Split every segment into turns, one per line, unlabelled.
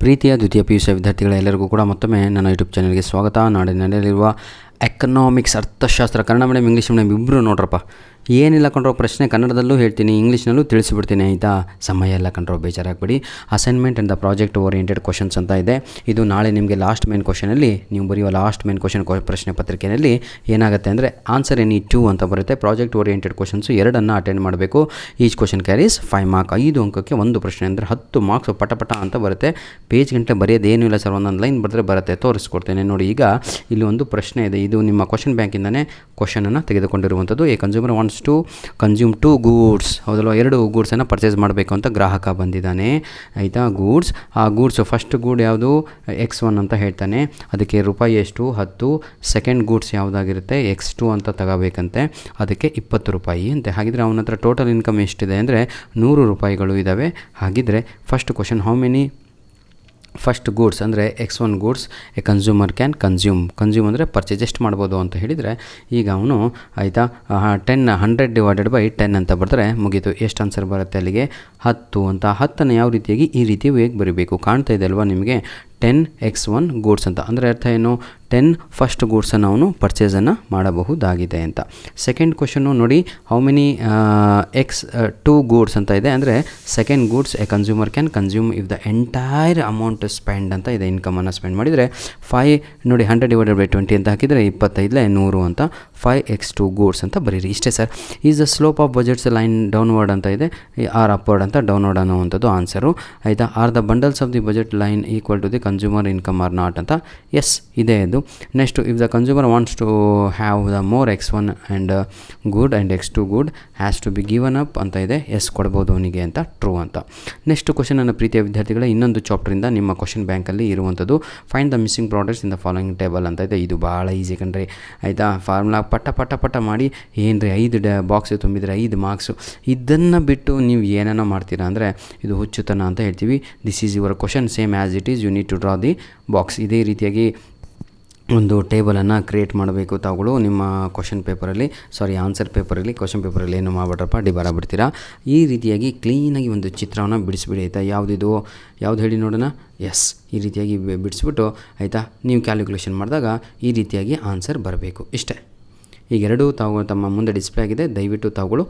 ಪ್ರೀತಿಯ ದ್ವಿತೀಯ PUC ವಿದ್ಯಾರ್ಥಿಗಳ ಎಲ್ಲರಿಗೂ ಕೂಡ ಮತ್ತೊಮ್ಮೆ ನನ್ನ ಯೂಟ್ಯೂಬ್ ಚಾನಲ್ಗೆ ಸ್ವಾಗತ. ನಾಡಿನಲ್ಲಿರುವ ಎಕನಾಮಿಕ್ಸ್, ಅರ್ಥಶಾಸ್ತ್ರ, ಕನ್ನಡ ಮೀಡಿಯಂ ಇಂಗ್ಲೀಷ್ ಮೀಡಿಯಂ ಇಬ್ಬರು ನೋಡ್ರಪ್ಪ. ಏನಿಲ್ಲ ಕಂಡ್ರೋ, ಪ್ರಶ್ನೆ ಕನ್ನಡದಲ್ಲೂ ಹೇಳ್ತೀನಿ, ಇಂಗ್ಲೀಷ್ನಲ್ಲೂ ತಿಳಿಸಿಬಿಡ್ತೀನಿ ಆಯಿತಾ. ಸಮಯ ಎಲ್ಲ ಕಂಡ್ರೋ, ಬೇಜಾರಾಗಬೇಡಿ. Assignment and the project oriented questions ಅಂತ ಇದೆ. ಇದು ನಾಳೆ ನಿಮಗೆ ಲಾಸ್ಟ್ ಮೇನ್ ಕ್ವಶನಲ್ಲಿ ನೀವು ಬರೆಯುವ ಲಾಸ್ಟ್ ಮೇನ್ ಕ್ವಶನ್ ಪ್ರಶ್ನೆ ಪತ್ರಿಕೆಯಲ್ಲಿ ಏನಾಗುತ್ತೆ ಅಂದರೆ ಆನ್ಸರ್ ಎನಿ 2 ಅಂತ ಬರುತ್ತೆ. ಪ್ರಾಜೆಕ್ಟ್ ಓರಿಯೆಂಟೆಡ್ ಕ್ವಶನ್ಸು 2 ಅಟೆಂಡ್ ಮಾಡಬೇಕು. Each question carries 5 mark. 5 ಅಂಕಕ್ಕೆ ಒಂದು ಪ್ರಶ್ನೆ ಅಂದರೆ 10 ಮಾರ್ಕ್ಸ್ ಪಟ ಅಂತ ಬರುತ್ತೆ. ಪೇಜ್ ಗಂಟೆ ಬರೆಯೋದೇನೂ ಇಲ್ಲ ಸರ್, ಒಂದೊಂದು ಲೈನ್ ಬರೆದ್ರೆ ಬರುತ್ತೆ. ತೋರಿಸ್ಕೊಡ್ತೇನೆ ನೋಡಿ. ಈಗ ಇಲ್ಲಿ ಒಂದು ಪ್ರಶ್ನೆ ಇದೆ. ಇದು ನಿಮ್ಮ ಕ್ವಶನ್ ಬ್ಯಾಂಕಿಂದನೇ ಕ್ವಶನನ್ನು ತೆಗೆದುಕೊಂಡಿರುವಂಥದ್ದು. A consumer wants to consume 2 goods, ಹೌದಲ್ವ, 2 ಗೂಡ್ಸನ್ನು ಪರ್ಚೇಸ್ ಮಾಡಬೇಕು ಅಂತ ಗ್ರಾಹಕ ಬಂದಿದ್ದಾನೆ ಆಯಿತಾ. ಗೂಡ್ಸ್, ಆ ಗೂಡ್ಸು ಫಸ್ಟ್ ಗೂಡ್ ಯಾವುದು X1 ಅಂತ ಹೇಳ್ತಾನೆ, ಅದಕ್ಕೆ ರೂಪಾಯಿ ಎಷ್ಟು 10. ಸೆಕೆಂಡ್ ಗೂಡ್ಸ್ ಯಾವುದಾಗಿರುತ್ತೆ X2 ಅಂತ ತಗೋಬೇಕಂತೆ, ಅದಕ್ಕೆ 20 ರೂಪಾಯಿ ಅಂತೆ. ಹಾಗಿದ್ರೆ ಅವನ ಹತ್ರ ಟೋಟಲ್ ಇನ್ಕಮ್ ಎಷ್ಟಿದೆ ಅಂದರೆ 100 ರೂಪಾಯಿಗಳು ಇದ್ದಾವೆ. ಹಾಗಿದ್ರೆ first question, how many first goods ಅಂದರೆ X1 goods A consumer can consume ಅಂದರೆ ಪರ್ಚೇಸ್ ಎಷ್ಟು ಮಾಡ್ಬೋದು ಅಂತ ಹೇಳಿದರೆ, ಈಗ ಅವನು ಆಯಿತಾ 100 ಡಿವೈಡೆಡ್ ಬೈ 10 ಅಂತ ಬರೆದ್ರೆ ಮುಗೀತು. ಎಷ್ಟು ಆನ್ಸರ್ ಬರುತ್ತೆ ಅಲ್ಲಿಗೆ 10 ಅಂತ. 10 ಯಾವ ರೀತಿಯಾಗಿ ಈ ರೀತಿ ಹೇಗೆ ಬರೀಬೇಕು ಕಾಣ್ತಾ ಇದೆ ಅಲ್ವಾ ನಿಮಗೆ. 10X1 ಗೂಡ್ಸ್ ಅಂತ ಅಂದರೆ ಅರ್ಥ ಏನು, 10 ಫಸ್ಟ್ ಗೂಡ್ಸನ್ನು ಅವನು ಪರ್ಚೇಸನ್ನು ಮಾಡಬಹುದಾಗಿದೆ ಅಂತ. ಸೆಕೆಂಡ್ ಕ್ವಶನ್ನು ನೋಡಿ, ಹೌ ಮೆನಿ X2 ಗೂಡ್ಸ್ ಅಂತ ಇದೆ. ಅಂದರೆ second goods A consumer can consume if the entire amount spend ಅಂತ ಇದೆ. ಇನ್ಕಮನ್ನು ಸ್ಪೆಂಡ್ ಮಾಡಿದರೆ 5 ನೋಡಿ, 100 ಡಿವೈಡೆಡ್ ಬೈ 20 ಅಂತ ಹಾಕಿದರೆ 25 100 ಅಂತ 5X2 ಗೂಡ್ಸ್ ಅಂತ ಬರೀರಿ. ಇಷ್ಟೇ sir. Is the slope of budgets line downward ಅಂತ ಇದೆ, ಆರ್ ಅಪ್ವರ್ಡ್ ಅಂತ ಡೌನ್ವರ್ಡ್ ಅನ್ನುವಂಥದ್ದು ಆನ್ಸರು ಆಯಿತಾ. Or the bundles of the budget line equal to the consumer income or not ಅಂತ. ಎಸ್ ಇದೆ ಅದು. Next, if the consumer wants to have the more X1 and good and X2 good has to be given up ಅಂತ ಇದೆ. S ಕೊಡ್ಬೋದು ಅವನಿಗೆ ಅಂತ, true ಅಂತ. Next question, ನನ್ನ ಪ್ರೀತಿಯ ವಿದ್ಯಾರ್ಥಿಗಳ ಇನ್ನೊಂದು ಚಾಪ್ಟರಿಂದ ನಿಮ್ಮ ಕ್ವಶನ್ ಬ್ಯಾಂಕಲ್ಲಿ ಇರುವಂಥದ್ದು. Find the missing products in the following table ಅಂತ ಇದೆ. ಇದು ಭಾಳ ಈಸಿ ಕಣ್ರಿ ಆಯಿತಾ. ಫಾರ್ಮುಲಾ ಪಟ್ಟ ಮಾಡಿ ಏನ್ರಿ 5 ಬಾಕ್ಸ್ ತುಂಬಿದರೆ 5 ಮಾರ್ಕ್ಸು. ಇದನ್ನು ಬಿಟ್ಟು ನೀವು ಏನೇನೋ ಮಾಡ್ತೀರಾ ಅಂದರೆ ಇದು ಹುಚ್ಚುತನ ಅಂತ ಹೇಳ್ತೀವಿ. This is your question same as it is, you need to draw the box. ಇದೇ ರೀತಿಯಾಗಿ ಒಂದು ಟೇಬಲನ್ನು ಕ್ರಿಯೇಟ್ ಮಾಡಬೇಕು ತಾವುಗಳು ನಿಮ್ಮ ಕ್ವಶನ್ ಪೇಪರಲ್ಲಿ, ಆನ್ಸರ್ ಪೇಪರಲ್ಲಿ. ಕ್ವಶನ್ ಪೇಪರಲ್ಲಿ ಏನು ಮಾಡ್ಬಿಟ್ರಪ್ಪ, ಡಿಬಾರ ಬಿಡ್ತೀರಾ. ಈ ರೀತಿಯಾಗಿ ಕ್ಲೀನಾಗಿ ಒಂದು ಚಿತ್ರವನ್ನು ಬಿಡಿಸ್ಬಿಡಿ ಆಯಿತಾ. ಯಾವುದು ಹೇಳಿ ನೋಡೋಣ. ಎಸ್, ಈ ರೀತಿಯಾಗಿ ಬಿಡಿಸ್ಬಿಟ್ಟು ಆಯಿತಾ, ನೀವು ಕ್ಯಾಲ್ಕುಲೇಷನ್ ಮಾಡಿದಾಗ ಈ ರೀತಿಯಾಗಿ ಆನ್ಸರ್ ಬರಬೇಕು. ಇಷ್ಟೇ. ಈಗ ಎರಡೂ ತಾವು ತಮ್ಮ ಮುಂದೆ ಡಿಸ್ಪ್ಲೇ ಆಗಿದೆ. ದಯವಿಟ್ಟು ತಾವುಗಳು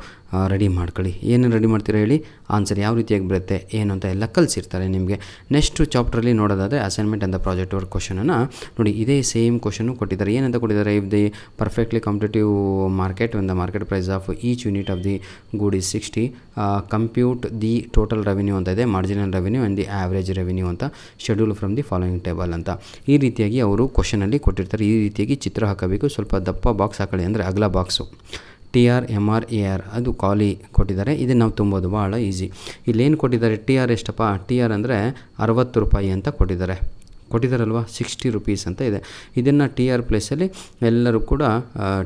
ರೆಡಿ ಮಾಡ್ಕೊಳ್ಳಿ. ಏನು ರೆಡಿ ಮಾಡ್ತೀರಾ ಹೇಳಿ, ಆನ್ಸರ್ ಯಾವ ರೀತಿಯಾಗಿ ಬರುತ್ತೆ ಏನು ಅಂತ ಎಲ್ಲ ಕಲಿಸಿರ್ತಾರೆ ನಿಮಗೆ. ನೆಕ್ಸ್ಟು ಚಾಪ್ಟ್ರಲ್ಲಿ ನೋಡೋದಾದರೆ assignment and the project work ಕ್ವಶನನ್ನು ನೋಡಿ. ಇದೇ ಸೇಮ್ ಕ್ವಶನ್ನು ಕೊಟ್ಟಿದ್ದಾರೆ. ಏನಂತ ಕೊಟ್ಟಿದ್ದಾರೆ, if the perfectly competitive market when the market price of each unit of the good is 60, compute the total revenue ಅಂತ ಇದೆ, marginal revenue and the average revenue ಅಂತ, schedule from the following table ಅಂತ. ಈ ರೀತಿಯಾಗಿ ಅವರು ಕ್ವಶನಲ್ಲಿ ಕೊಟ್ಟಿರ್ತಾರೆ. ಈ ರೀತಿಯಾಗಿ ಚಿತ್ರ ಹಾಕಬೇಕು. ಸ್ವಲ್ಪ ದಪ್ಪ ಬಾಕ್ಸ್ ಹಾಕೊಳ್ಳಿ, ಅಂದರೆ ಅಗಲ ಬಾಕ್ಸು. TR MR AR ಅದು ಖಾಲಿ ಕೊಟ್ಟಿದ್ದಾರೆ. ಇದನ್ನು ನಾವು ತುಂಬೋದು ಭಾಳ ಈಸಿ. ಇಲ್ಲೇನು ಕೊಟ್ಟಿದ್ದಾರೆ, TR ಎಷ್ಟಪ್ಪ, TR ಅಂದರೆ 60 ರೂಪಾಯಿ ಅಂತ ಕೊಟ್ಟಿದ್ದಾರಲ್ವ, 60 ರುಪೀಸ್ ಅಂತ ಇದೆ. ಇದನ್ನು TR ಪ್ಲೇಸಲ್ಲಿ ಎಲ್ಲರೂ ಕೂಡ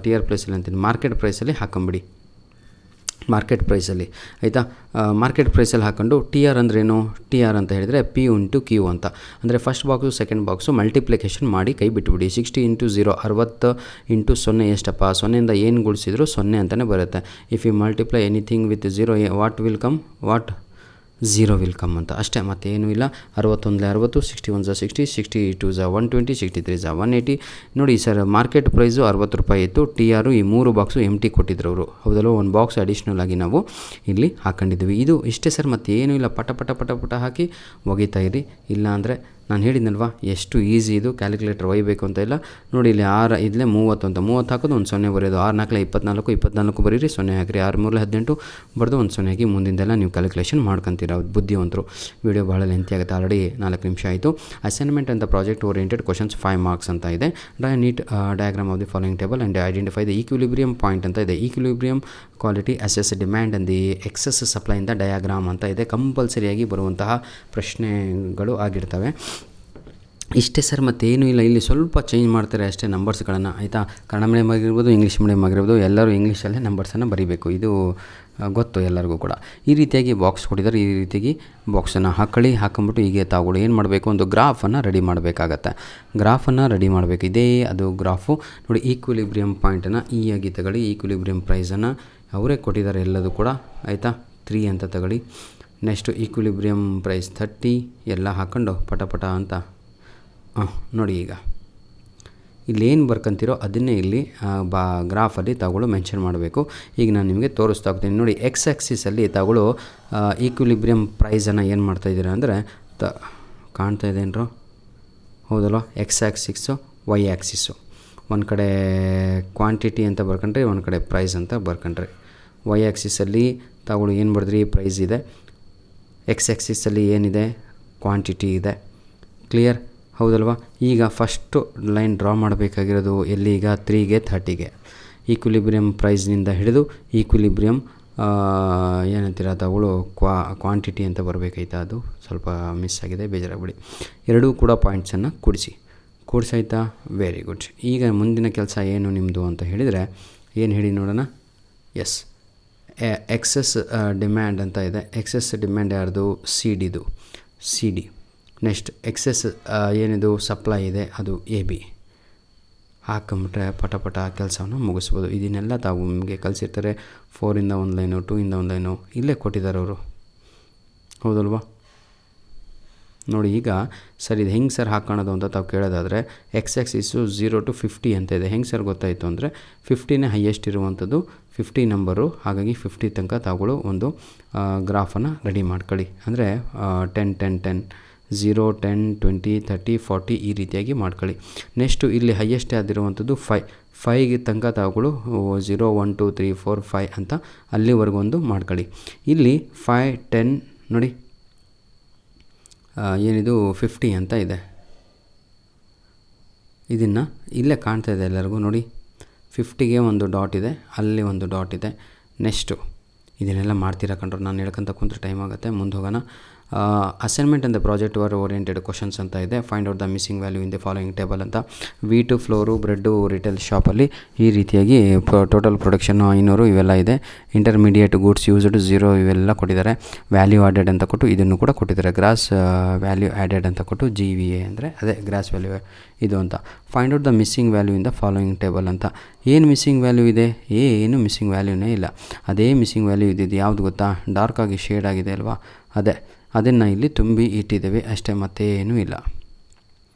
TR ಪ್ಲೇಸಲ್ಲಿ ಅಂತೀನಿ, ಮಾರ್ಕೆಟ್ ಪ್ರೈಸಲ್ಲಿ ಹಾಕೊಂಬಿಡಿ. ಮಾರ್ಕೆಟ್ ಪ್ರೈಸಲ್ಲಿ ಆಯಿತಾ. ಮಾರ್ಕೆಟ್ ಪ್ರೈಸಲ್ಲಿ ಹಾಕ್ಕೊಂಡು TR ಅಂದ್ರೇನು, TR ಅಂತ ಹೇಳಿದರೆ P ಇಂಟು Q ಅಂತ. ಅಂದರೆ first box second box multiplication ಮಾಡಿ ಕೈ ಬಿಟ್ಟುಬಿಡಿ. 60 ಇಂಟು 0 60 ಇಂಟು 0 ಎಷ್ಟಪ್ಪ, 0ಯಿಂದ ಏನು ಗುಣಿಸಿದ್ರು 0 ಅಂತಲೇ ಬರುತ್ತೆ. If you multiply anything with 0 what will come, 0 will come ಅಂತ ಅಷ್ಟೇ, ಮತ್ತೇನೂ ಇಲ್ಲ. 61 60, 61 60, 62 120, 63 180. ನೋಡಿ ಸರ್, ಮಾರ್ಕೆಟ್ ಪ್ರೈಸು 60 ರೂಪಾಯಿ ಇತ್ತು. TR ಈ 3 ಬಾಕ್ಸು ಎಂಟಿ ಕೊಟ್ಟಿದ್ರು ಅವರು, ಹೌದಲ್ವ. ಒಂದು ಬಾಕ್ಸ್ ಅಡಿಷ್ನಲ್ ಆಗಿ ನಾವು ಇಲ್ಲಿ ಹಾಕೊಂಡಿದ್ದೀವಿ. ಇದು ಇಷ್ಟೇ ಸರ್, ಮತ್ತೇನೂ ಇಲ್ಲ. ಪಟ ಹಾಕಿ ಒಗಿತಾ ಇರಿ. ಇಲ್ಲ ಅಂದರೆ ನಾನು ಹೇಳಿದ್ನಲ್ವ ಎಷ್ಟು ಈಸಿ ಇದು, ಕ್ಯಾಲ್ಕುಲೇಟರ್ ಒಯ್ಯಬೇಕು ಅಂತ ಇಲ್ಲ. ನೋಡಿ ಇಲ್ಲಿ 6 ಇಲ್ಲೇ 30 ಅಂತ 30 ಹಾಕೋದು, ಒಂದು 0 ಬರೆಯೋದು. 6 4 24 ಬರೀರಿ, 0 ಹಾಕಿರಿ. 6 3 18 ಬರೆದು ಒಂದು 0 ಹಾಕಿ ಮುಂದಿಂದೆಲ್ಲ ನೀವು ಕ್ಯಾಲ್ಕುಲೇಷನ್ ಮಾಡ್ಕೊತೀರ. ಬುದ್ಧಿವಂತರು. ವಿಡಿಯೋ ಭಾಳ ಲೆಂತಿ ಆಗುತ್ತೆ, ಆಲ್ರೆಡಿ 4 ನಿಮಿಷ ಆಯಿತು. ಅಸೈನ್ಮೆಂಟ್ ಅಂತ ಪ್ರಾಜೆಕ್ಟ್ ಓರಿಯೆಂಟೆಡ್ ಕ್ವಶನ್ಸ್ 5 ಮಾರ್ಕ್ಸ್ ಅಂತ ಇದೆ. Neat diagram of the following table and identify the equilibrium point ಅಂತ ಇದೆ. Equilibrium quality assess demand and the excess supply ಇಂದ ಡಯಾಗ್ರಾಮ್ ಅಂತ ಇದೆ. ಕಂಪಲ್ಸರಿಯಾಗಿ ಬರುವಂತಹ ಪ್ರಶ್ನೆಗಳು ಆಗಿರ್ತವೆ. ಇಷ್ಟೇ ಸರ್, ಮತ್ತೇನೂ ಇಲ್ಲ. ಇಲ್ಲಿ ಸ್ವಲ್ಪ ಚೇಂಜ್ ಮಾಡ್ತಾರೆ ಅಷ್ಟೇ ನಂಬರ್ಸ್ಗಳನ್ನು ಆಯಿತಾ. ಕನ್ನಡ ಮೀಡಿಯಮ್ ಆಗಿರ್ಬೋದು, ಇಂಗ್ಲೀಷ್ ಮೀಡಿಯಮ್ ಆಗಿರ್ಬೋದು, ಎಲ್ಲರೂ ಇಂಗ್ಲೀಷಲ್ಲೇ ನಂಬರ್ಸನ್ನು ಬರೀಬೇಕು. ಇದು ಗೊತ್ತು ಎಲ್ಲರಿಗೂ ಕೂಡ. ಈ ರೀತಿಯಾಗಿ ಬಾಕ್ಸ್ ಕೊಟ್ಟಿದ್ದಾರೆ. ಈ ರೀತಿಯಾಗಿ ಬಾಕ್ಸನ್ನು ಹಾಕೊಂಬಿಟ್ಟು ಹೀಗೆ ತಾವುಗಳು ಏನು ಮಾಡಬೇಕು, ಒಂದು ಗ್ರಾಫನ್ನು ರೆಡಿ ಮಾಡಬೇಕಾಗತ್ತೆ. ಗ್ರಾಫನ್ನು ರೆಡಿ ಮಾಡಬೇಕು. ಇದೇ ಅದು ಗ್ರಾಫು ನೋಡಿ. ಈಕ್ವಿಲಿಬ್ರಿಯಂ ಪಾಯಿಂಟನ್ನು ಆಗಿ ತಗೊಳ್ಳಿ. ಈಕ್ವಿಲಿಬ್ರಿಯಂ ಪ್ರೈಸನ್ನು ಅವರೇ ಕೊಟ್ಟಿದ್ದಾರೆ ಎಲ್ಲದೂ ಕೂಡ ಆಯಿತಾ. 3 ಅಂತ ತಗೊಳ್ಳಿ. ನೆಕ್ಸ್ಟು ಈಕ್ವಿಲಿಬ್ರಿಯಮ್ ಪ್ರೈಸ್ 30 ಎಲ್ಲ ಹಾಕ್ಕೊಂಡು ಪಟ ಅಂತ ನೋಡಿ. ಈಗ ಇಲ್ಲೇನು ಬರ್ಕೊಂತೀರೋ ಅದನ್ನೇ ಇಲ್ಲಿ ಗ್ರಾಫಲ್ಲಿ ತಾವುಗಳು ಮೆನ್ಷನ್ ಮಾಡಬೇಕು. ಈಗ ನಾನು ನಿಮಗೆ ತೋರಿಸ್ತಾ ಹೋಗ್ತೀನಿ ನೋಡಿ. ಎಕ್ಸ್ ಆ್ಯಕ್ಸಿಸಲ್ಲಿ ತಾವುಗಳು ಈಕ್ವಿಲಿಬ್ರಿಯಮ್ ಪ್ರೈಸನ್ನು ಏನು ಮಾಡ್ತಾಯಿದ್ದೀರಾ ಅಂದರೆ ಕಾಣ್ತಾ ಇದೇನ್ರೋ, ಹೌದಲ್ವ? ಎಕ್ಸ್ ಆ್ಯಕ್ಸಿಸ್ಸು, ವೈ ಆ್ಯಕ್ಸಿಸ್ಸು, ಒಂದು ಕಡೆ ಕ್ವಾಂಟಿಟಿ ಅಂತ ಬರ್ಕೊಂಡ್ರಿ, ಒಂದು ಕಡೆ ಪ್ರೈಸ್ ಅಂತ ಬರ್ಕೊಂಡ್ರಿ. ವೈ ಆ್ಯಕ್ಸಿಸಲ್ಲಿ ತಾವುಗಳು ಏನು ಬರೆದ್ರಿ? ಪ್ರೈಸ್ ಇದೆ. ಎಕ್ಸ್ ಆ್ಯಕ್ಸಿಸಲ್ಲಿ ಏನಿದೆ? ಕ್ವಾಂಟಿಟಿ ಇದೆ. ಕ್ಲಿಯರ್? ಹೌದಲ್ವ? ಈಗ ಫಸ್ಟು ಲೈನ್ ಡ್ರಾ ಮಾಡಬೇಕಾಗಿರೋದು ಎಲ್ಲಿಗ? 3ಗೆ 30ಗೆ ಈಕ್ವಿಲಿಬ್ರಿಯಮ್ ಪ್ರೈಸ್ನಿಂದ ಹಿಡಿದು ಈಕ್ವಿಲಿಬ್ರಿಯಮ್ ಏನಂತೀರ ತಾವುಗಳು ಕ್ವಾಂಟಿಟಿ ಅಂತ ಬರಬೇಕಾಯ್ತಾ? ಅದು ಸ್ವಲ್ಪ ಮಿಸ್ ಆಗಿದೆ, ಬೇಜಾರಾಗ್ಬಿಡಿ. ಎರಡೂ ಕೂಡ ಪಾಯಿಂಟ್ಸನ್ನು ಕೂಡಿಸಾಯ್ತಾ? Very good. ಈಗ ಮುಂದಿನ ಕೆಲಸ ಏನು ನಿಮ್ಮದು ಅಂತ ಹೇಳಿದರೆ ಏನು ಹೇಳಿ ನೋಡೋಣ. ಎಸ್, ಎಕ್ಸಸ್ ಡಿಮ್ಯಾಂಡ್ ಅಂತ ಇದೆ. ಎಕ್ಸಸ್ ಡಿಮ್ಯಾಂಡ್ ಯಾರ್ದು? C D. ನೆಕ್ಸ್ಟ್ ಎಕ್ಸಸ್ ಏನಿದು? ಸಪ್ಲೈ ಇದೆ, ಅದು AB. ಹಾಕೊಂಬಿಟ್ರೆ ಪಟ ಕೆಲಸವನ್ನು ಮುಗಿಸ್ಬೋದು. ಇದನ್ನೆಲ್ಲ ತಾವು ನಿಮಗೆ ಕಲಿಸಿರ್ತಾರೆ. 4ಇಂದ ಒಂದು ಲೈನು, 2ಇಂದ ಒಂದು ಲೈನು ಇಲ್ಲೇ ಕೊಟ್ಟಿದ್ದಾರೆ ಅವರು, ಹೌದಲ್ವಾ? ನೋಡಿ ಈಗ ಸರ್ ಇದು ಹೆಂಗೆ ಸರ್ ಹಾಕೋಣದು ಅಂತ ತಾವು ಕೇಳೋದಾದರೆ ಎಕ್ಸ್ ಆ್ಯಕ್ಸಿಸು 0 to 50 ಅಂತ ಇದೆ. ಹೆಂಗೆ ಸರ್ ಗೊತ್ತಾಯಿತು ಅಂದರೆ 50ನೇ ಹೈಯೆಸ್ಟ್ ಇರುವಂಥದ್ದು 50 ನಂಬರು. ಹಾಗಾಗಿ 50 ತನಕ ತಾವುಗಳು ಒಂದು ಗ್ರಾಫನ್ನು ರೆಡಿ ಮಾಡ್ಕೊಳ್ಳಿ. ಅಂದರೆ 10 10 10 0 10 20 30 40 ಈ ರೀತಿಯಾಗಿ ಮಾಡ್ಕೊಳ್ಳಿ. ನೆಕ್ಸ್ಟು ಇಲ್ಲಿ ಹೈಯೆಸ್ಟ್ ಆದಿರುವಂಥದ್ದು 5ಗೆ ತನಕ ತಾವುಗಳು 0 1 2 3 4 5 ಅಂತ ಅಲ್ಲಿವರೆಗೂ ಒಂದು ಮಾಡ್ಕೊಳ್ಳಿ. ಇಲ್ಲಿ 5 10 ನೋಡಿ ಏನಿದು 50 ಅಂತ ಇದೆ. ಇದನ್ನು ಇಲ್ಲೇ ಕಾಣ್ತಾ ಇದೆ ಎಲ್ಲರಿಗೂ ನೋಡಿ. 50ಗೆ ಒಂದು ಡಾಟ್ ಇದೆ, ಅಲ್ಲಿ ಒಂದು ಡಾಟ್ ಇದೆ. ನೆಕ್ಸ್ಟು ಇದನ್ನೆಲ್ಲ ಮಾಡ್ತೀರಾ ಕಂಡ್ರೆ ನಾನು ಹೇಳ್ಕೊಂತ ಕುಂತ್ರೆ ಟೈಮ್ ಆಗುತ್ತೆ. ಮುಂದೆ ಹೋಗೋಣ. ಅಸೈನ್ಮೆಂಟ್ ಅಂದ ಪ್ರಾಜೆಕ್ಟ್ ಓರಿಯೆಂಟೆಡ್ ಕ್ವಶನ್ಸ್ ಅಂತ ಇದೆ. Find out the missing value in the following table ಅಂತ. ವೀಟು, ಫ್ಲೋರು, ಬ್ರೆಡ್ಡು ರಿಟೇಲ್ ಶಾಪಲ್ಲಿ ಈ ರೀತಿಯಾಗಿ ಟೋಟಲ್ ಪ್ರೊಡಕ್ಷನ್ನು 500 ಇವೆಲ್ಲ ಇದೆ. ಇಂಟರ್ಮೀಡಿಯೇಟ್ ಗೂಡ್ಸ್ ಯೂಸ್ಡ್ 0 ಇವೆಲ್ಲ ಕೊಟ್ಟಿದ್ದಾರೆ. ವ್ಯಾಲ್ಯೂ ಆ್ಯಡೆಡ್ ಅಂತ ಕೊಟ್ಟು ಇದನ್ನು ಕೂಡ ಕೊಟ್ಟಿದ್ದಾರೆ. ಗ್ರಾಸ್ ವ್ಯಾಲ್ಯೂ ಆ್ಯಡೆಡ್ ಅಂತ ಕೊಟ್ಟು GVA ಅಂದರೆ ಅದೇ ಗ್ರಾಸ್ ವ್ಯಾಲ್ಯೂ ಇದು ಅಂತ. Find out the missing value in the following table ಅಂತ. ಏನು ಮಿಸ್ಸಿಂಗ್ ವ್ಯಾಲ್ಯೂ ಇದೆ? ಏನು ಮಿಸ್ಸಿಂಗ್ ವ್ಯಾಲ್ಯೂನೇ ಇಲ್ಲ. ಅದೇ ಮಿಸ್ಸಿಂಗ್ ವ್ಯಾಲ್ಯೂ ಇದ್ದಿದ್ದು ಯಾವುದು ಗೊತ್ತಾ? ಡಾರ್ಕಾಗಿ ಶೇಡ್ ಆಗಿದೆ ಅಲ್ವಾ? ಅದನ್ನು ಇಲ್ಲಿ ತುಂಬಿ ಇಟ್ಟಿದ್ದೇವೆ ಅಷ್ಟೇ, ಮತ್ತೇನೂ ಇಲ್ಲ.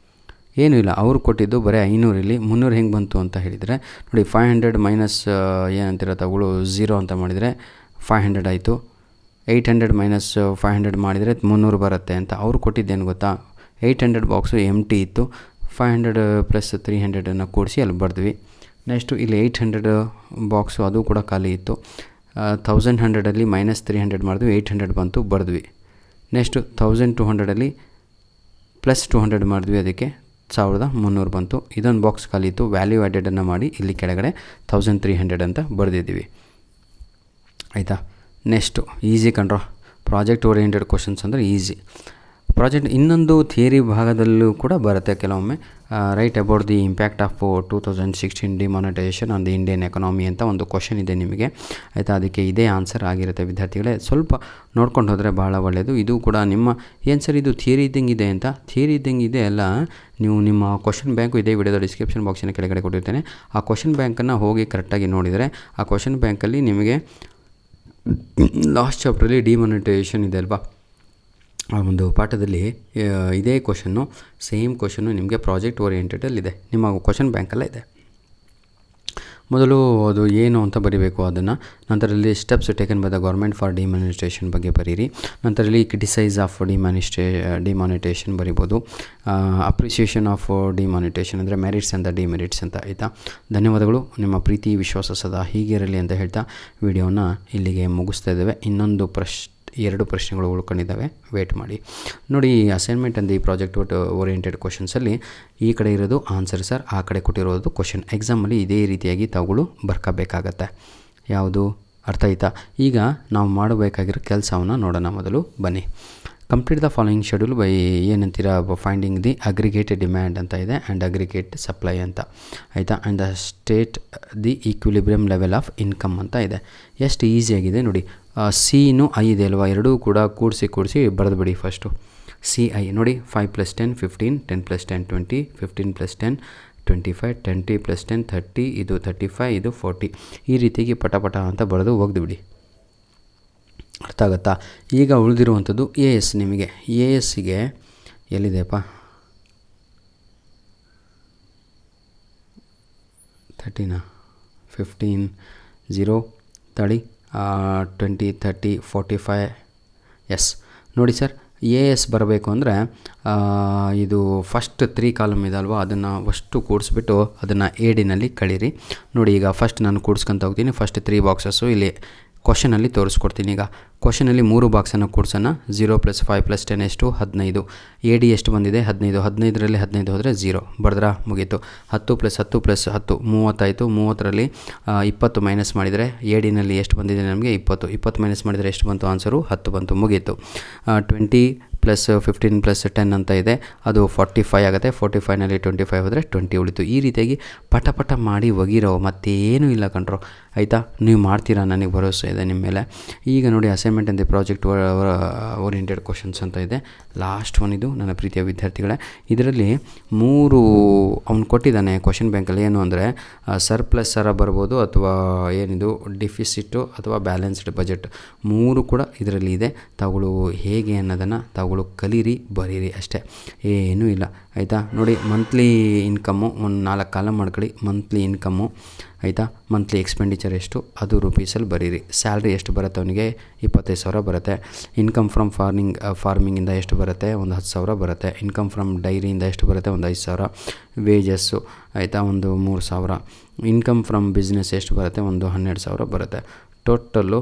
ಅವರು ಕೊಟ್ಟಿದ್ದು ಬರೀ 500. ಇಲ್ಲಿ 300 ಹೆಂಗೆ ಬಂತು ಅಂತ ಹೇಳಿದರೆ ನೋಡಿ, 500 ಮೈನಸ್ ಏನಂತೀರ ತಗೊಳ್ಳು 0 ಅಂತ ಮಾಡಿದರೆ 500 ಆಯಿತು. 800 ಮೈನಸ್ 500 ಮಾಡಿದರೆ 300 ಬರುತ್ತೆ ಅಂತ. ಅವ್ರು ಕೊಟ್ಟಿದ್ದೇನು ಗೊತ್ತಾ? 800 ಬಾಕ್ಸು ಎಂಟಿ ಇತ್ತು. 500 ಪ್ಲಸ್ 300 ಕೂಡಿಸಿ ಅಲ್ಲಿ ಬರೆದ್ವಿ. ನೆಕ್ಸ್ಟು ಇಲ್ಲಿ 800 ಬಾಕ್ಸು ಅದು ಕೂಡ ಖಾಲಿ ಇತ್ತು. 1100 ಮೈನಸ್ 300 ಮಾಡಿದ್ವಿ, 800 ಬಂತು, ಬರೆದ್ವಿ. ನೆಕ್ಸ್ಟು 1200 ಪ್ಲಸ್ 200 ಮಾಡಿದ್ವಿ, ಅದಕ್ಕೆ 1300 ಬಂತು. ಇದೊಂದು ಬಾಕ್ಸ್ ಖಾಲಿ ಇತ್ತು. ವ್ಯಾಲ್ಯೂ ಆ್ಯಡೆಡನ್ನು ಮಾಡಿ ಇಲ್ಲಿ ಕೆಳಗಡೆ 1300 ಅಂತ ಬರೆದಿದ್ದೀವಿ. ಆಯಿತಾ? ನೆಕ್ಸ್ಟು ಈಸಿ ಕಂಡ್ರೋ. ಪ್ರಾಜೆಕ್ಟ್ ಓರಿಯೆಂಟೆಡ್ ಕ್ವಶನ್ಸ್ ಅಂದರೆ ಈಸಿ. ಪ್ರಾಜೆಕ್ಟ್ ಇನ್ನೊಂದು ಥಿಯರಿ ಭಾಗದಲ್ಲೂ ಕೂಡ ಬರುತ್ತೆ ಕೆಲವೊಮ್ಮೆ. Write about the impact of 2016 demonetisation on the Indian economy ಅಂತ ಒಂದು ಕ್ವಶನ್ ಇದೆ ನಿಮಗೆ. ಆಯಿತಾ? ಅದಕ್ಕೆ ಇದೇ ಆನ್ಸರ್ ಆಗಿರುತ್ತೆ ವಿದ್ಯಾರ್ಥಿಗಳೇ. ಸ್ವಲ್ಪ ನೋಡ್ಕೊಂಡು ಹೋದರೆ ಭಾಳ ಒಳ್ಳೆಯದು. ಇದು ಕೂಡ ನಿಮ್ಮ ಏನು ಸರ್ ಇದು ಥಿಯರಿ ಇದ್ದಂಗೆ ಇದೆ ಅಂತ. ಥಿಯರಿ ಇದ್ದಂಗೆ ಇದೆ ಅಲ್ಲ, ನೀವು ನಿಮ್ಮ ಕ್ವಶನ್ ಬ್ಯಾಂಕು ಇದೇ ವಿಡಿಯೋದ ಡಿಸ್ಕ್ರಿಪ್ಷನ್ ಬಾಕ್ಸಿನ ಕೆಳಗಡೆ ಕೊಟ್ಟಿರ್ತೇನೆ. ಆ ಕ್ವಶನ್ ಬ್ಯಾಂಕನ್ನು ಹೋಗಿ ಕರೆಕ್ಟಾಗಿ ನೋಡಿದರೆ ಆ ಕ್ವಶನ್ ಬ್ಯಾಂಕಲ್ಲಿ ನಿಮಗೆ ಲಾಸ್ಟ್ ಚಾಪ್ಟ್ರಲ್ಲಿ ಡಿಮಾನಿಟೈಸೇಷನ್ ಇದೆ ಅಲ್ವಾ, ಆ ಒಂದು ಪಾಠದಲ್ಲಿ ಇದೇ ಕ್ವಶನ್ನು, ಸೇಮ್ ಕ್ವಶನ್ನು ನಿಮಗೆ ಪ್ರಾಜೆಕ್ಟ್ ಓರಿಯೆಂಟೆಡಲ್ಲಿದೆ, ನಿಮ್ಮ ಕ್ವಶನ್ ಬ್ಯಾಂಕಲ್ಲೇ ಇದೆ. ಮೊದಲು ಅದು ಏನು ಅಂತ ಬರೀಬೇಕು ಅದನ್ನು. ನಂತರದಲ್ಲಿ steps taken by the government for demonetisation ಬಗ್ಗೆ ಬರೀರಿ. ನಂತರದಲ್ಲಿ ಕ್ರಿಟಿಸೈಸ್ ಆಫ್ ಡಿಮಾನಿಟೈಸೇಷನ್ ಬರಿಬೋದು. ಅಪ್ರಿಸಿಯೇಷನ್ ಆಫ್ ಡಿಮಾನಿಟೈಸೇಷನ್ ಅಂದರೆ ಮೆರಿಟ್ಸ್ ಅಂತ ಡಿಮೆರಿಟ್ಸ್ ಅಂತ. ಆಯಿತಾ? ಧನ್ಯವಾದಗಳು. ನಿಮ್ಮ ಪ್ರೀತಿ ವಿಶ್ವಾಸ ಸದಾ ಹೀಗೆ ಇರಲಿ ಅಂತ ಹೇಳ್ತಾ ವಿಡಿಯೋನ ಇಲ್ಲಿಗೆ ಮುಗಿಸ್ತಾ ಇದ್ದೇವೆ. ಇನ್ನೊಂದು 2 ಪ್ರಶ್ನೆಗಳು ಉಳ್ಕೊಂಡಿದ್ದಾವೆ, ವೇಟ್ ಮಾಡಿ ನೋಡಿ. ಅಸೈನ್ಮೆಂಟ್ ಅಂದ ಈ ಪ್ರಾಜೆಕ್ಟ್ ಓರಿಯೆಂಟೆಡ್ ಕ್ವಶನ್ಸಲ್ಲಿ ಈ ಕಡೆ ಇರೋದು ಆನ್ಸರ್ ಸರ್, ಆ ಕಡೆ ಕೊಟ್ಟಿರೋದು ಕ್ವಶನ್. ಎಕ್ಸಾಮಲ್ಲಿ ಇದೇ ರೀತಿಯಾಗಿ ತಾವುಗಳು ಬರ್ಕೋಬೇಕಾಗತ್ತೆ. ಯಾವುದು ಅರ್ಥ ಆಯ್ತಾ? ಈಗ ನಾವು ಮಾಡಬೇಕಾಗಿರೋ ಕೆಲಸವನ್ನು ನೋಡೋಣ. ಮೊದಲು ಬನ್ನಿ. Complete the following schedule by ಏನಂತೀರ ಫೈಂಡಿಂಗ್ ದಿ ಅಗ್ರಿಗೇಟೆಡ್ ಡಿಮ್ಯಾಂಡ್ ಅಂತ ಇದೆ ಆ್ಯಂಡ್ ಅಗ್ರಿಗೇಟ್ ಸಪ್ಲೈ ಅಂತ. ಆಯಿತಾ? And the state the equilibrium level of income ಅಂತ ಇದೆ. ಎಷ್ಟು ಈಸಿಯಾಗಿದೆ ನೋಡಿ. ಸಿನು ಐ ಇದೆ ಅಲ್ವಾ, ಎರಡೂ ಕೂಡ ಕೂಡಿಸಿ ಬರೆದುಬಿಡಿ. ಫಸ್ಟು CI ನೋಡಿ, 5 + 10 15, 10 + 10 20, 15 + 10 25, 20 + 10 30, ಇದು 35, ಇದು 40. ಈ ರೀತಿಯಾಗಿ ಪಟ ಅಂತ ಬರೆದು ಹೋಗ್ದುಬಿಡಿ. ಅರ್ಥ ಆಗುತ್ತಾ? ಈಗ ಉಳಿದಿರುವಂಥದ್ದು ಎ ಎಸ್. ನಿಮಗೆ ಎ ಎಸ್ಸಿಗೆ ಎಲ್ಲಿದೆಯಪ್ಪ? 13 15 0 30 20 30 45. ಎಸ್ ನೋಡಿ ಸರ್, ಎ ಎಸ್ ಬರಬೇಕು ಅಂದರೆ ಇದು ಫಸ್ಟ್ 3 ಕಾಲಮ್ ಇದೆ ಅಲ್ವಾ, ಅದನ್ನು ಅಷ್ಟು ಕೂಡಿಸ್ಬಿಟ್ಟು ಅದನ್ನು ಎ ಡಿನಲ್ಲಿ ಕಳೀರಿ. ನೋಡಿ ಈಗ ಫಸ್ಟ್ ನಾನು ಕೂಡಿಸ್ಕೊಂತ ಹೋಗ್ತೀನಿ. ಫಸ್ಟ್ 3 ಬಾಕ್ಸಸ್ಸು ಇಲ್ಲಿ ಕ್ವಶನಲ್ಲಿ ತೋರಿಸ್ಕೊಡ್ತೀನಿ. ಈಗ ಕ್ವಶನಲ್ಲಿ 3 ಬಾಕ್ಸನ್ನು ಕೂಡ್ಸೋಣ. 0 + 5 + 10 ಎಷ್ಟು? 15. ಎ ಡಿ ಎಷ್ಟು ಬಂದಿದೆ? 15. 15ರಲ್ಲಿ 15 ಹೋದರೆ 0. ಬರೆದ್ರಾ? ಮುಗೀತು. 10 + 10 + 10 30 ಆಯಿತು. 30ರಲ್ಲಿ 20 ಮೈನಸ್ ಮಾಡಿದರೆ ಎ ಡಿನಲ್ಲಿ ಎಷ್ಟು ಬಂದಿದೆ ನಮಗೆ? 20. 20 ಮೈನಸ್ ಮಾಡಿದರೆ ಎಷ್ಟು ಬಂತು? ಆನ್ಸರು 10 ಬಂತು. ಮುಗೀತು. 20 + 15 + 10 ಅಂತ ಇದೆ, ಅದು 45 ಆಗುತ್ತೆ. 45ನಲ್ಲಿ 25 ಹೋದರೆ 20 ಉಳಿತು. ಈ ರೀತಿಯಾಗಿ ಪಟ ಮಾಡಿ ಒಗಿರೋ, ಮತ್ತೇನೂ ಇಲ್ಲ ಕಣ್ರೋ, ಆಯಿತಾ? ನೀವು ಮಾಡ್ತೀರಾ, ನನಗೆ ಭರವಸೆ ಇದೆ ನಿಮ್ಮ ಮೇಲೆ. ಈಗ ನೋಡಿ, ಅಸೈನ್ಮೆಂಟ್ ಅಂತೆ ಪ್ರಾಜೆಕ್ಟ್ ಓರಿಯೆಂಟೆಡ್ ಕ್ವಶನ್ಸ್ ಅಂತ ಇದೆ. ಲಾಸ್ಟ್ ಒನ್ ಇದು ನನ್ನ ಪ್ರೀತಿಯ ವಿದ್ಯಾರ್ಥಿಗಳೇ. ಇದರಲ್ಲಿ 3 ಅವ್ನು ಕೊಟ್ಟಿದ್ದಾನೆ ಕ್ವಶನ್ ಬ್ಯಾಂಕಲ್ಲಿ. ಏನು ಅಂದರೆ ಸರ್ಪ್ಲಸ್ ಸರ ಬರ್ಬೋದು, ಅಥವಾ ಏನಿದು ಡಿಫಿಸಿಟ್ಟು, ಅಥವಾ ಬ್ಯಾಲೆನ್ಸ್ಡ್ ಬಜೆಟ್, 3 ಕೂಡ ಇದರಲ್ಲಿ ಇದೆ. ತಾವುಗಳು ಹೇಗೆ ಅನ್ನೋದನ್ನು ತಾವುಗಳು ಕಲೀರಿ, ಬರೀರಿ ಅಷ್ಟೇ, ಏನೂ ಇಲ್ಲ, ಆಯಿತಾ? ನೋಡಿ, ಮಂತ್ಲಿ ಇನ್ಕಮ್ಮು ಒಂದು 4 ಕಾಲಮ್ ಮಾಡ್ಕೊಳ್ಳಿ. ಮಂತ್ಲಿ ಇನ್ಕಮ್ಮು, ಆಯಿತಾ? ಮಂತ್ಲಿ ಎಕ್ಸ್ಪೆಂಡಿಚರ್ ಎಷ್ಟು ಅದು ರೂಪೀಸಲ್ಲಿ ಬರೀರಿ. ಸ್ಯಾಲ್ರಿ ಎಷ್ಟು ಬರುತ್ತೆ ಅವನಿಗೆ? 25,000 ಬರುತ್ತೆ. ಇನ್ಕಮ್ ಫ್ರಮ್ ಫಾರ್ಮಿಂಗಿಂದ ಎಷ್ಟು ಬರುತ್ತೆ? ಒಂದು 10,000 ಬರುತ್ತೆ. ಇನ್ಕಮ್ ಫ್ರಮ್ ಡೈರಿಯಿಂದ ಎಷ್ಟು ಬರುತ್ತೆ? ಒಂದು 5,000. ವೇಜಸ್ಸು, ಆಯಿತಾ, ಒಂದು 3,000. ಇನ್ಕಮ್ ಫ್ರಮ್ ಬಿಸ್ನೆಸ್ ಎಷ್ಟು ಬರುತ್ತೆ? ಒಂದು 12,000 ಬರುತ್ತೆ. ಟೋಟಲ್ಲು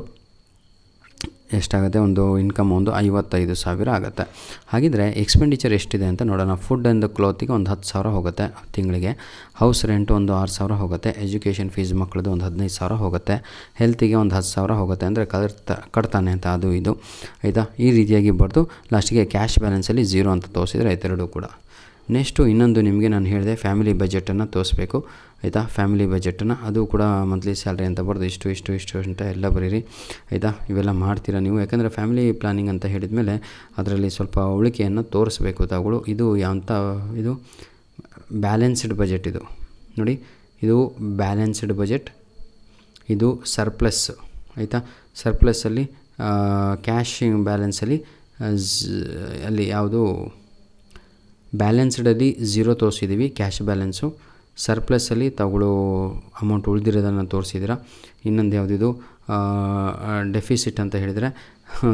ಎಷ್ಟಾಗುತ್ತೆ? ಒಂದು ಇನ್ಕಮ್ ಒಂದು 55,000 ಆಗುತ್ತೆ. ಹಾಗಿದ್ರೆ ಎಕ್ಸ್ಪೆಂಡಿಚರ್ ಎಷ್ಟಿದೆ ಅಂತ ನೋಡೋಣ. ಫುಡ್ ಆ್ಯಂಡ್ ಕ್ಲೋತಿಗೆ ಒಂದು 10,000 ಹೋಗುತ್ತೆ ತಿಂಗಳಿಗೆ. ಹೌಸ್ ರೆಂಟ್ ಒಂದು 6,000 ಹೋಗುತ್ತೆ. ಎಜುಕೇಷನ್ ಫೀಸ್ ಮಕ್ಕಳದು ಒಂದು 15,000 ಹೋಗುತ್ತೆ. ಹೆಲ್ತಿಗೆ ಒಂದು 10,000 ಹೋಗುತ್ತೆ. ಅಂದರೆ ಕಟ್ತಾನೆ ಅಂತ ಅದು ಇದು, ಆಯಿತಾ? ಈ ರೀತಿಯಾಗಿ ಬರೆದು ಲಾಸ್ಟಿಗೆ ಕ್ಯಾಶ್ ಬ್ಯಾಲೆನ್ಸಲ್ಲಿ 0 ಅಂತ ತೋರಿಸಿದರೆ ಆಯ್ತು, ಎರಡೂ ಕೂಡ. ನೆಕ್ಸ್ಟು ಇನ್ನೊಂದು ನಿಮಗೆ ನಾನು ಹೇಳಿದೆ, ಫ್ಯಾಮಿಲಿ ಬಜೆಟನ್ನು ತೋರಿಸ್ಬೇಕು, ಆಯಿತಾ? ಫ್ಯಾಮಿಲಿ ಬಜೆಟನ್ನು, ಅದು ಕೂಡ ಮಂತ್ಲಿ ಸ್ಯಾಲ್ರಿ ಅಂತ ಬರೆದು ಇಷ್ಟು ಅಂತ ಎಲ್ಲ ಬರೀರಿ, ಆಯಿತಾ? ಇವೆಲ್ಲ ಮಾಡ್ತೀರಾ ನೀವು, ಯಾಕಂದರೆ ಫ್ಯಾಮಿಲಿ ಪ್ಲಾನಿಂಗ್ ಅಂತ ಹೇಳಿದ ಮೇಲೆ ಅದರಲ್ಲಿ ಸ್ವಲ್ಪ ಉಳಿಕೆಯನ್ನು ತೋರಿಸ್ಬೇಕು ತಾವುಗಳು. ಇದು ಯಾಂತ ಇದು ಬ್ಯಾಲೆನ್ಸ್ಡ್ ಬಜೆಟ್. ಇದು ನೋಡಿ, ಇದು ಬ್ಯಾಲೆನ್ಸ್ಡ್ ಬಜೆಟ್, ಇದು ಸರ್ಪ್ಲಸ್, ಆಯಿತಾ? ಸರ್ಪ್ಲಸ್ಸಲ್ಲಿ ಕ್ಯಾಶ್ ಬ್ಯಾಲೆನ್ಸಲ್ಲಿ ಅಲ್ಲಿ ಯಾವುದು ಬ್ಯಾಲೆನ್ಸ್ಡಲ್ಲಿ 0 ತೋರಿಸಿದ್ದೀವಿ, ಕ್ಯಾಶ್ ಬ್ಯಾಲೆನ್ಸು. ಸರ್ಪ್ಲಸ್ಸಲ್ಲಿ ತಗೊಳ್ಳೋ ಅಮೌಂಟ್ ಉಳಿದಿರೋದನ್ನು ತೋರಿಸಿದ್ದೀರಾ. ಇನ್ನೊಂದು ಯಾವುದಿದು ಡೆಫಿಸಿಟ್ ಅಂತ ಹೇಳಿದರೆ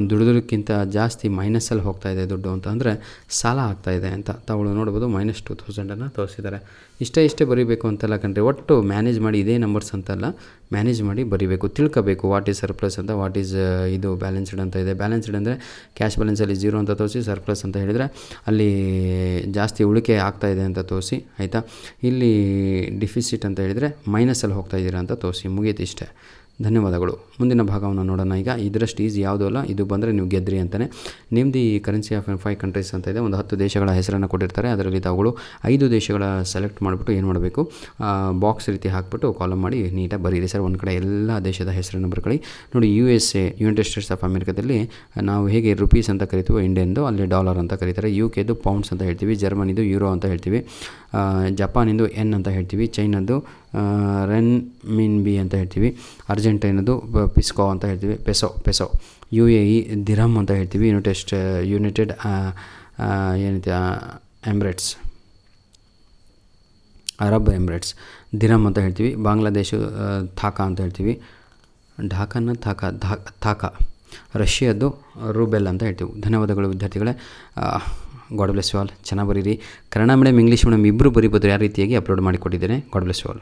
ದುಡಿದೋದಕ್ಕಿಂತ ಜಾಸ್ತಿ ಮೈನಸ್ಸಲ್ಲಿ ಹೋಗ್ತಾಯಿದೆ ದುಡ್ಡು ಅಂತ, ಅಂದರೆ ಸಾಲ ಆಗ್ತಾಯಿದೆ ಅಂತ ತಾವುಗಳು ನೋಡ್ಬೋದು. -2,000 ತೋರಿಸಿದ್ದಾರೆ. ಇಷ್ಟೇ ಬರೀಬೇಕು ಅಂತೆಲ್ಲ ಕಣ್ರಿ, ಒಟ್ಟು ಮ್ಯಾನೇಜ್ ಮಾಡಿ, ಇದೇ ನಂಬರ್ಸ್ ಅಂತಲ್ಲ, ಮ್ಯಾನೇಜ್ ಮಾಡಿ ಬರೀಬೇಕು, ತಿಳ್ಕೋಬೇಕು ವಾಟ್ ಈಸ್ ಸರ್ಪ್ಲಸ್ ಅಂತ, ವಾಟ್ ಈಸ್ ಇದು ಬ್ಯಾಲೆನ್ಸ್ಡ್ ಅಂತ ಇದೆ. ಬ್ಯಾಲೆನ್ಸ್ಡ್ ಅಂದರೆ ಕ್ಯಾಶ್ ಬ್ಯಾಲೆನ್ಸಲ್ಲಿ 0 ಅಂತ ತೋರಿಸಿ, ಸರ್ಪ್ಲಸ್ ಅಂತ ಹೇಳಿದರೆ ಅಲ್ಲಿ ಜಾಸ್ತಿ ಉಳಿಕೆ ಆಗ್ತಾಯಿದೆ ಅಂತ ತೋರಿಸಿ, ಆಯಿತಾ? ಇಲ್ಲಿ ಡಿಫಿಸಿಟ್ ಅಂತ ಹೇಳಿದರೆ ಮೈನಸ್ಸಲ್ಲಿ ಹೋಗ್ತಾಯಿದ್ದೀರಾ ಅಂತ ತೋರಿಸಿ, ಮುಗೀತು, ಇಷ್ಟೇ. ಧನ್ಯವಾದಗಳು. ಮುಂದಿನ ಭಾಗವನ್ನು ನೋಡೋಣ. ಈಗ ಇದರಷ್ಟು ಈಸಿ ಯಾವುದೂ ಅಲ್ಲ, ಇದು ಬಂದರೆ ನೀವು ಗೆದ್ರಿ ಅಂತಲೇ. Name the currency of 5 countries ಅಂತ ಇದೆ. ಒಂದು 10 ದೇಶಗಳ ಹೆಸರನ್ನು ಕೊಟ್ಟಿರ್ತಾರೆ. ಅದರಲ್ಲಿ ತಾವುಗಳು 5 ದೇಶಗಳ ಸೆಲೆಕ್ಟ್ ಮಾಡಿಬಿಟ್ಟು ಏನು ಮಾಡಬೇಕು, ಬಾಕ್ಸ್ ರೀತಿ ಹಾಕ್ಬಿಟ್ಟು ಕಾಲಮ್ ಮಾಡಿ ನೀಟಾಗಿ ಬರೀರಿ ಸರ್. ಒಂದು ಕಡೆ ಎಲ್ಲ ದೇಶದ ಹೆಸರನ್ನು ಬರ್ಕೊಳ್ಳಿ. ನೋಡಿ, USA ಯುನೈಟೆಡ್ ಸ್ಟೇಟ್ಸ್ ಆಫ್ ಅಮೆರಿಕಾದಲ್ಲಿ ನಾವು ಹೇಗೆ ರುಪೀಸ್ ಅಂತ ಕರಿತೀವೋ ಇಂಡಿಯನ್ದು, ಅಲ್ಲಿ ಡಾಲರ್ ಅಂತ ಕರೀತಾರೆ. UKದು ಪೌಂಡ್ಸ್ ಅಂತ ಹೇಳ್ತೀವಿ. ಜರ್ಮನಿದು ಯೂರೋ ಅಂತ ಹೇಳ್ತೀವಿ. ಜಪಾನಿಂದು ಎನ್ ಅಂತ ಹೇಳ್ತೀವಿ. ಚೈನಾದು ರೆನ್ಮಿನ್ಬಿ ಅಂತ ಹೇಳ್ತೀವಿ. ಅರ್ಜೆಂಟೈನದು ಪಿಸ್ಕೋ ಅಂತ ಹೇಳ್ತೀವಿ, ಪೆಸೋ. UAE ದಿರಮ್ ಅಂತ ಹೇಳ್ತೀವಿ. ಯುನೈಟೆಡ್ ಏನಿದೆ ಎಮಿರೇಟ್ಸ್, ಅರಬ್ ಎಮಿರೇಟ್ಸ್, ದಿರಮ್ ಅಂತ ಹೇಳ್ತೀವಿ. ಬಾಂಗ್ಲಾದೇಶ ಥಾಕಾ ಅಂತ ಹೇಳ್ತೀವಿ. ಥಾಕಾ. ರಷ್ಯಾದ್ದು ರೂಬೆಲ್ ಅಂತ ಹೇಳ್ತೀವಿ. ಧನ್ಯವಾದಗಳು ವಿದ್ಯಾರ್ಥಿಗಳೇ. God bless you all. ಚೆನ್ನಾಗಿ ಬರೀರಿ. ಕನ್ನಡ ಮೀಡಿಯಮ್, ಇಂಗ್ಲೀಷ್ ಮೀಡಿಯಮ್ ಇಬ್ಬರು ಬರಿಬೋದು. ಯಾವ ರೀತಿಯಾಗಿ ಅಪ್ಲೋಡ್ ಮಾಡಿಕೊಟ್ಟಿದ್ದೇನೆ. God bless you all.